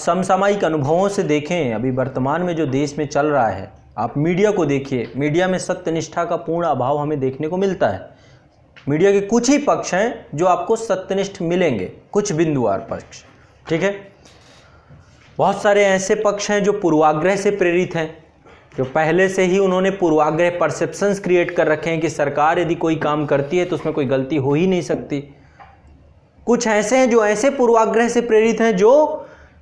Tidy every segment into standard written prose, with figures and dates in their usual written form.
समसामयिक अनुभवों से देखें, अभी वर्तमान में जो देश में चल रहा है, आप मीडिया को देखिए, मीडिया में सत्यनिष्ठा का पूर्ण अभाव हमें देखने को मिलता है। मीडिया के कुछ ही पक्ष हैं जो आपको सत्यनिष्ठ मिलेंगे, कुछ बिंदुवार पक्ष, ठीक है। बहुत सारे ऐसे पक्ष हैं जो पूर्वाग्रह से प्रेरित हैं, जो पहले से ही उन्होंने पूर्वाग्रह परसेप्शंस क्रिएट कर रखे हैं कि सरकार यदि कोई काम करती है तो उसमें कोई गलती हो ही नहीं सकती। कुछ ऐसे हैं जो ऐसे पूर्वाग्रह से प्रेरित हैं जो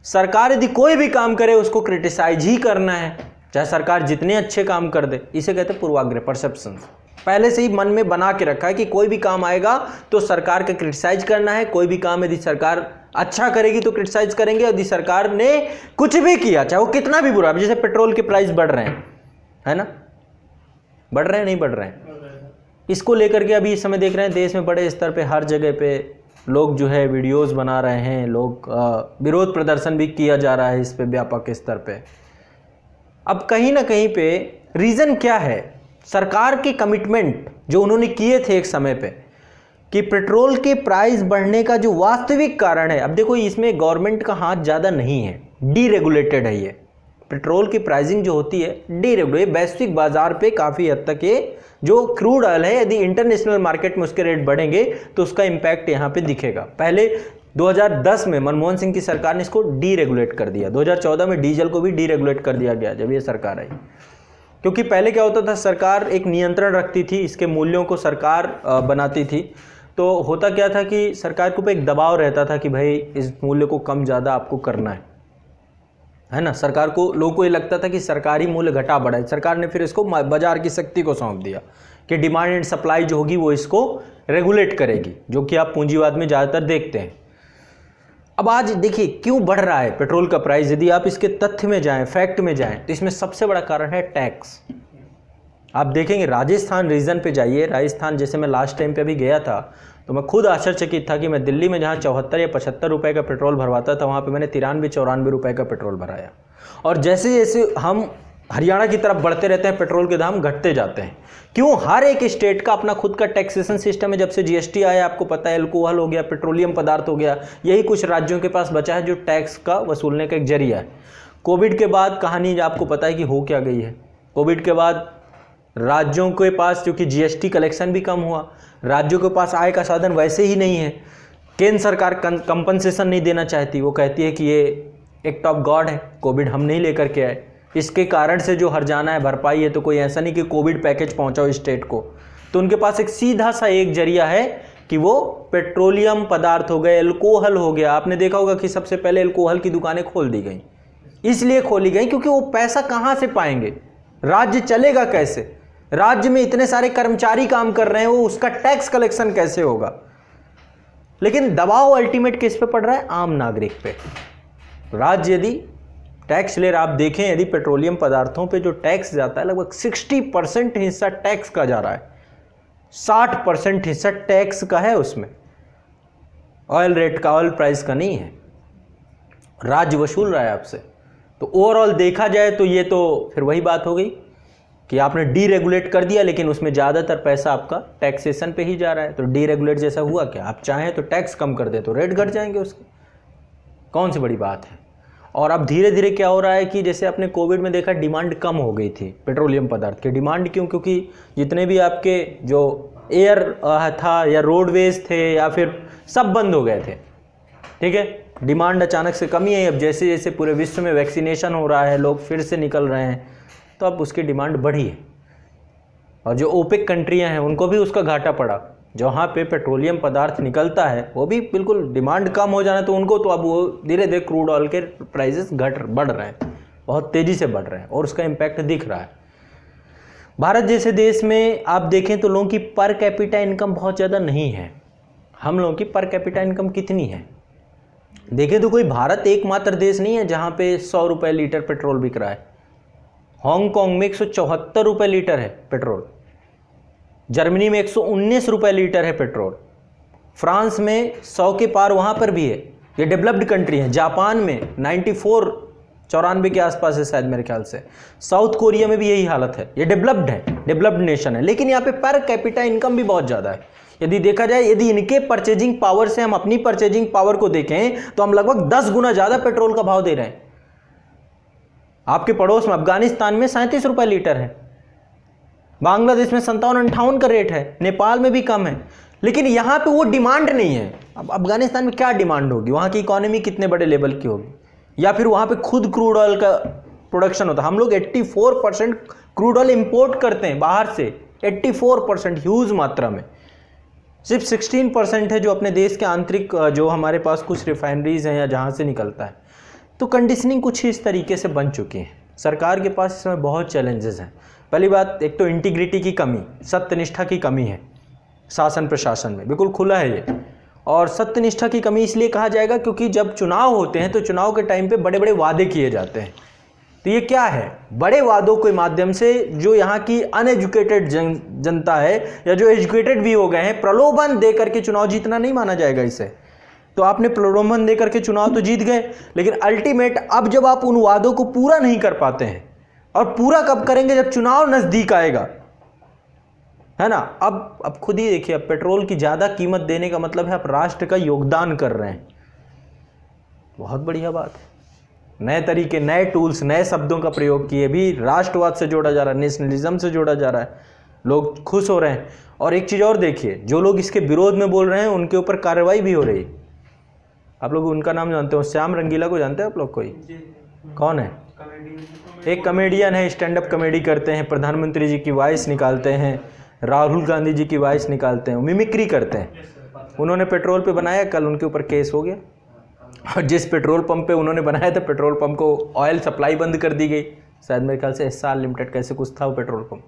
सरकार यदि कोई भी काम करे उसको क्रिटिसाइज ही करना है, चाहे सरकार जितने अच्छे काम कर दे। इसे कहते हैं पूर्वाग्रह परसेप्शंस। पहले से ही मन में बना के रखा है कि कोई भी काम आएगा तो सरकार का क्रिटिसाइज करना है, कोई भी काम यदि सरकार अच्छा करेगी तो क्रिटिसाइज करेंगे, यदि सरकार ने कुछ भी किया चाहे वो कितना भी बुरा, जैसे पेट्रोल के प्राइस बढ़ रहे हैं, है ना, बढ़ रहे हैं नहीं बढ़ रहे हैं, इसको लेकर के अभी इस समय देख रहे हैं देश में बड़े स्तर पे हर जगह पे लोग जो है वीडियोस बना रहे हैं, लोग विरोध प्रदर्शन भी किया जा रहा है इस पे व्यापक स्तर पे। अब कहीं ना कहीं पे रीज़न क्या है, सरकार के कमिटमेंट जो उन्होंने किए थे एक समय पे कि पेट्रोल के प्राइस बढ़ने का जो वास्तविक कारण है, अब देखो इसमें गवर्नमेंट का हाथ ज़्यादा नहीं है, डीरेगुलेटेड है ये पेट्रोल की प्राइसिंग जो होती है डीरेगुलेटेड, वैश्विक बाजार पे काफ़ी हद तक ये जो क्रूड ऑयल है यदि इंटरनेशनल मार्केट में उसके रेट बढ़ेंगे तो उसका इम्पैक्ट यहाँ पे दिखेगा। पहले 2010 में मनमोहन सिंह की सरकार ने इसको डीरेगुलेट कर दिया, 2014 में डीजल को भी डीरेगुलेट कर दिया गया जब ये सरकार आई। क्योंकि पहले क्या होता था, सरकार एक नियंत्रण रखती थी, इसके मूल्यों को सरकार बनाती थी, तो होता क्या था कि सरकार के ऊपर एक दबाव रहता था कि भाई इस मूल्य को कम ज़्यादा आपको करना है ना। सरकार को, लोगों को ये लगता था कि सरकारी मूल्य घटा बढ़ा है, सरकार ने फिर इसको बाजार की शक्ति को सौंप दिया कि डिमांड एंड सप्लाई जो होगी वो इसको रेगुलेट करेगी, जो कि आप पूंजीवाद में ज़्यादातर देखते हैं। अब आज देखिए क्यों बढ़ रहा है पेट्रोल का प्राइस, यदि आप इसके तथ्य में जाएं, फैक्ट में जाएं, तो इसमें सबसे बड़ा कारण है टैक्स। आप देखेंगे राजस्थान रीजन पे जाइए, राजस्थान जैसे मैं लास्ट टाइम पे अभी गया था तो मैं खुद आश्चर्यचकित था कि मैं दिल्ली में जहाँ 74 या 75 रुपए का पेट्रोल भरवाता था वहाँ पे मैंने 93-94 रुपए का पेट्रोल भराया। और जैसे जैसे हम हरियाणा की तरफ बढ़ते रहते हैं पेट्रोल के दाम घटते जाते हैं। क्यों? हर एक स्टेट का अपना खुद का टैक्सेशन सिस्टम है। जब से जीएसटी आया आपको पता है, अल्कोहल हो गया, पेट्रोलियम पदार्थ हो गया, यही कुछ राज्यों के पास बचा है जो टैक्स का वसूलने का एक जरिया है। कोविड के बाद कहानी आपको पता है कि हो क्या गई है। कोविड के बाद राज्यों के पास क्योंकि जीएसटी कलेक्शन भी कम हुआ, राज्यों के पास आय का साधन वैसे ही नहीं है, केंद्र सरकार कंपनसेशन नहीं देना चाहती, वो कहती है कि ये एक्ट ऑफ गॉड है, कोविड हम नहीं लेकर के आए, इसके कारण से जो हर्जाना है भरपाई है। तो कोई ऐसा नहीं कि कोविड पैकेज पहुंचाओ स्टेट को, तो उनके पास एक सीधा सा एक जरिया है कि वो पेट्रोलियम पदार्थ हो गए, अल्कोहल हो गया। आपने देखा होगा कि सबसे पहले अल्कोहल की दुकानें खोल दी गई, इसलिए खोली गई क्योंकि वो पैसा कहाँ से पाएंगे, राज्य चलेगा कैसे, राज्य में इतने सारे कर्मचारी काम कर रहे हैं, वो उसका टैक्स कलेक्शन कैसे होगा। लेकिन दबाव अल्टीमेट किस पे पड़ रहा है? आम नागरिक पे। राज्य यदि टैक्स ले रहा, आप देखें यदि पेट्रोलियम पदार्थों पे जो टैक्स जाता है लगभग 60% हिस्सा टैक्स का जा रहा है, 60% हिस्सा टैक्स का है उसमें, ऑयल रेट का, ऑयल प्राइस का नहीं है, राज्य वसूल रहा है आपसे। तो ओवरऑल देखा जाए तो ये तो फिर वही बात हो गई कि आपने डीरेगुलेट कर दिया लेकिन उसमें ज़्यादातर पैसा आपका टैक्सेशन पे ही जा रहा है। तो डीरेगुलेट जैसा हुआ क्या, आप चाहें तो टैक्स कम कर दे तो रेट घट जाएंगे उसके, कौन सी बड़ी बात है। और अब धीरे धीरे क्या हो रहा है कि जैसे आपने कोविड में देखा डिमांड कम हो गई थी पेट्रोलियम पदार्थ की। डिमांड क्यों? क्योंकि जितने भी आपके जो एयर था या रोडवेज थे या फिर सब बंद हो गए थे, ठीक है, डिमांड अचानक से कमी है। अब जैसे जैसे पूरे विश्व में वैक्सीनेशन हो रहा है, लोग फिर से निकल रहे हैं, तो अब उसकी डिमांड बढ़ी है। और जो ओपेक कंट्रियां हैं उनको भी उसका घाटा पड़ा, जहाँ पे पेट्रोलियम पदार्थ निकलता है वो भी बिल्कुल डिमांड कम हो जाना, तो उनको तो अब वो धीरे धीरे क्रूड ऑयल के प्राइसेस बढ़ रहे हैं, बहुत तेज़ी से बढ़ रहे हैं और उसका इम्पैक्ट दिख रहा है। भारत जैसे देश में आप देखें तो लोगों की पर कैपिटा इनकम बहुत ज़्यादा नहीं है। हम लोगों की पर कैपिटा इनकम कितनी है देखें तो कोई भारत एकमात्र देश नहीं है जहाँ पे 100 रुपये लीटर पेट्रोल बिक रहा है। हांगकांग में 174 रुपये लीटर है पेट्रोल, जर्मनी में 119 रुपये लीटर है पेट्रोल, फ्रांस में 100 के पार वहाँ पर भी है, ये डेवलप्ड कंट्री है। जापान में 94 के आसपास है शायद मेरे ख्याल से। साउथ कोरिया में भी यही हालत है, ये डेवलप्ड है, डेवलप्ड नेशन है। लेकिन यहाँ पे पर कैपिटा इनकम भी बहुत ज़्यादा है। यदि देखा जाए, यदि इनके परचेजिंग पावर से हम अपनी परचेजिंग पावर को देखें तो हम लगभग 10 गुना ज्यादा पेट्रोल का भाव दे रहे हैं। आपके पड़ोस में अफगानिस्तान में 37 रुपए लीटर है, बांग्लादेश में 57-58 का रेट है, नेपाल में भी कम है, लेकिन यहां पे वो डिमांड नहीं है। अब अफगानिस्तान में क्या डिमांड होगी, वहां की इकोनॉमी कितने बड़े लेवल की होगी, या फिर वहां पे खुद क्रूड ऑयल का प्रोडक्शन होता है। हम लोग 84% क्रूड ऑयल इंपोर्ट करते हैं बाहर से, 84% ह्यूज मात्रा में। सिर्फ 16% है जो अपने देश के आंतरिक, जो हमारे पास कुछ रिफाइनरीज हैं या जहां से निकलता है। तो कंडीशनिंग कुछ इस तरीके से बन चुकी है। सरकार के पास इसमें बहुत चैलेंजेस हैं। पहली बात, एक तो इंटीग्रिटी की कमी, सत्यनिष्ठा की कमी है शासन प्रशासन में, बिल्कुल खुला है ये। और सत्यनिष्ठा की कमी इसलिए कहा जाएगा क्योंकि जब चुनाव होते हैं तो चुनाव के टाइम पे बड़े बड़े वादे किए जाते हैं। तो ये क्या है, बड़े वादों के माध्यम से जो यहाँ की अनएजुकेटेड जनता है या जो एजुकेटेड भी हो गए हैं, प्रलोभन दे करके चुनाव जीतना नहीं माना जाएगा इसे। तो आपने प्रलोभन दे करके चुनाव तो जीत गए, लेकिन अल्टीमेट अब जब आप उन वादों को पूरा नहीं कर पाते हैं, और पूरा कब करेंगे, जब चुनाव नजदीक आएगा, है ना। अब खुद ही देखिए, अब पेट्रोल की ज्यादा कीमत देने का मतलब है आप राष्ट्र का योगदान कर रहे हैं। बहुत बढ़िया बात है। नए तरीके, नए टूल्स, नए शब्दों का प्रयोग किए भी राष्ट्रवाद से जोड़ा जा रहा है, नेशनलिज्म से जोड़ा जा रहा है, लोग खुश हो रहे हैं। और एक चीज और देखिए, जो लोग इसके विरोध में बोल रहे हैं उनके ऊपर कार्रवाई भी हो रही है। आप लोग उनका नाम जानते हो, श्याम रंगीला को जानते हैं आप लोग? कोई कौन है? एक कॉमेडियन है, स्टैंड अप कॉमेडी करते हैं, प्रधानमंत्री जी की वॉइस निकालते हैं, राहुल गांधी जी की वॉइस निकालते हैं, मिमिक्री करते हैं। उन्होंने पेट्रोल पे बनाया, कल उनके ऊपर केस हो गया। और जिस पेट्रोल पंप पे उन्होंने बनाया था, पेट्रोल पंप को ऑयल सप्लाई बंद कर दी गई। शायद मेरे ख्याल से एस्सार लिमिटेड कैसे कुछ था वो पेट्रोल पंप।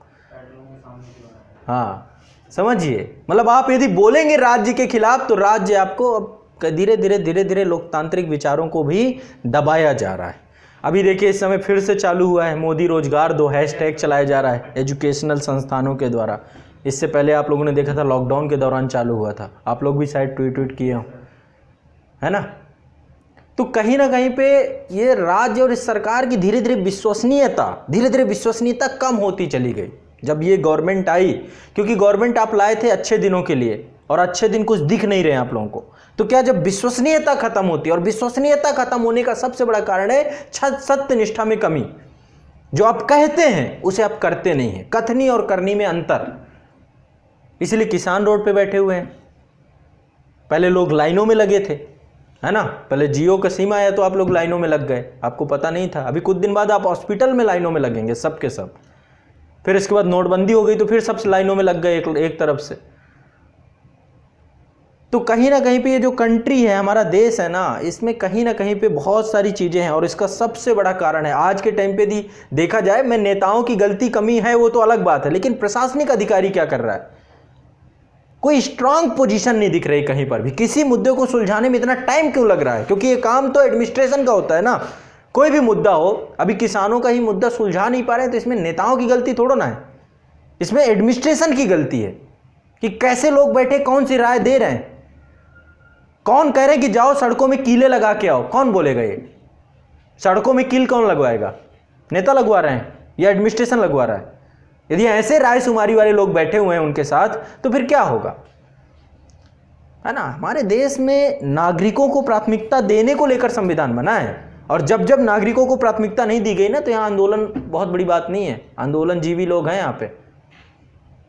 हाँ, समझिए, मतलब आप यदि बोलेंगे राज्य के खिलाफ तो राज्य आपको अब धीरे धीरे लोकतांत्रिक विचारों को भी दबाया जा रहा है। अभी देखिए, इस समय फिर से चालू हुआ है मोदी रोजगार दो, हैशटैग चलाया जा रहा है एजुकेशनल संस्थानों के द्वारा। इससे पहले आप लोगों ने देखा था लॉकडाउन के दौरान चालू हुआ था, आप लोग भी शायद ट्वीट किए हो, है ना। तो कहीं ना कहीं पे ये राज्य और इस सरकार की धीरे धीरे विश्वसनीयता कम होती चली गई जब ये गवर्नमेंट आई, क्योंकि गवर्नमेंट आप लाए थे अच्छे दिनों के लिए और अच्छे दिन कुछ दिख नहीं रहे आप लोगों को। तो क्या जब विश्वसनीयता खत्म होती है, और विश्वसनीयता खत्म होने का सबसे बड़ा कारण है सत्यनिष्ठा में कमी। जो आप कहते हैं उसे आप करते नहीं हैं, कथनी और करनी में अंतर। इसलिए किसान रोड पे बैठे हुए हैं। पहले लोग लाइनों में लगे थे, है ना। पहले जियो का सिम आया तो आप लोग लाइनों में लग गए, आपको पता नहीं था। अभी कुछ दिन बाद आप हॉस्पिटल में लाइनों में लगेंगे, सब के सब। फिर इसके बाद नोटबंदी हो गई तो फिर सब लाइनों में लग गए एक तरफ से। तो कहीं ना कहीं पे ये जो कंट्री है, हमारा देश है ना, इसमें कहीं ना कहीं पे बहुत सारी चीज़ें हैं। और इसका सबसे बड़ा कारण है आज के टाइम पे भी देखा जाए, मैं नेताओं की गलती कमी है वो तो अलग बात है, लेकिन प्रशासनिक अधिकारी क्या कर रहा है, कोई स्ट्रांग पोजीशन नहीं दिख रही कहीं पर भी। किसी मुद्दे को सुलझाने में इतना टाइम क्यों लग रहा है, क्योंकि ये काम तो एडमिनिस्ट्रेशन का होता है ना। कोई भी मुद्दा हो, अभी किसानों का ही मुद्दा सुलझा नहीं पा रहे हैं तो इसमें नेताओं की गलती थोड़ा ना है, इसमें एडमिनिस्ट्रेशन की गलती है कि कैसे लोग बैठे कौन सी राय दे रहे हैं। कौन कह रहे हैं कि जाओ सड़कों में कीले लगा के आओ, कौन बोलेगा ये? सड़कों में कील कौन लगवाएगा? नेता लगवा रहे हैं या एडमिनिस्ट्रेशन लगवा रहा है? यदि ऐसे रायशुमारी वाले लोग बैठे हुए हैं उनके साथ तो फिर क्या होगा, है ना। हमारे देश में नागरिकों को प्राथमिकता देने को लेकर संविधान बना है, और जब जब नागरिकों को प्राथमिकता नहीं दी गई ना, तो यहाँ आंदोलन बहुत बड़ी बात नहीं है, आंदोलन जीवी लोग हैं यहाँ पे,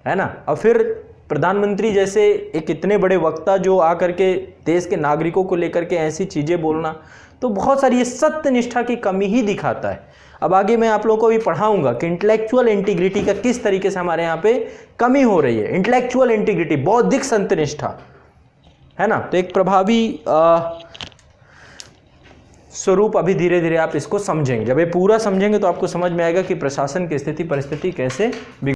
है ना। और फिर प्रधानमंत्री जैसे एक इतने बड़े वक्ता जो आकर के देश के नागरिकों को लेकर के ऐसी चीज़ें बोलना, तो बहुत सारी ये सत्यनिष्ठा की कमी ही दिखाता है। अब आगे मैं आप लोगों को भी पढ़ाऊंगा कि इंटेलेक्चुअल इंटीग्रिटी का किस तरीके से हमारे यहाँ पे कमी हो रही है। इंटेलेक्चुअल इंटीग्रिटी, बौद्धिक सत्यनिष्ठा, है ना। तो एक प्रभावी स्वरूप अभी धीरे धीरे आप इसको समझेंगे। जब ये पूरा समझेंगे तो आपको समझ में आएगा कि प्रशासन की स्थिति परिस्थिति कैसे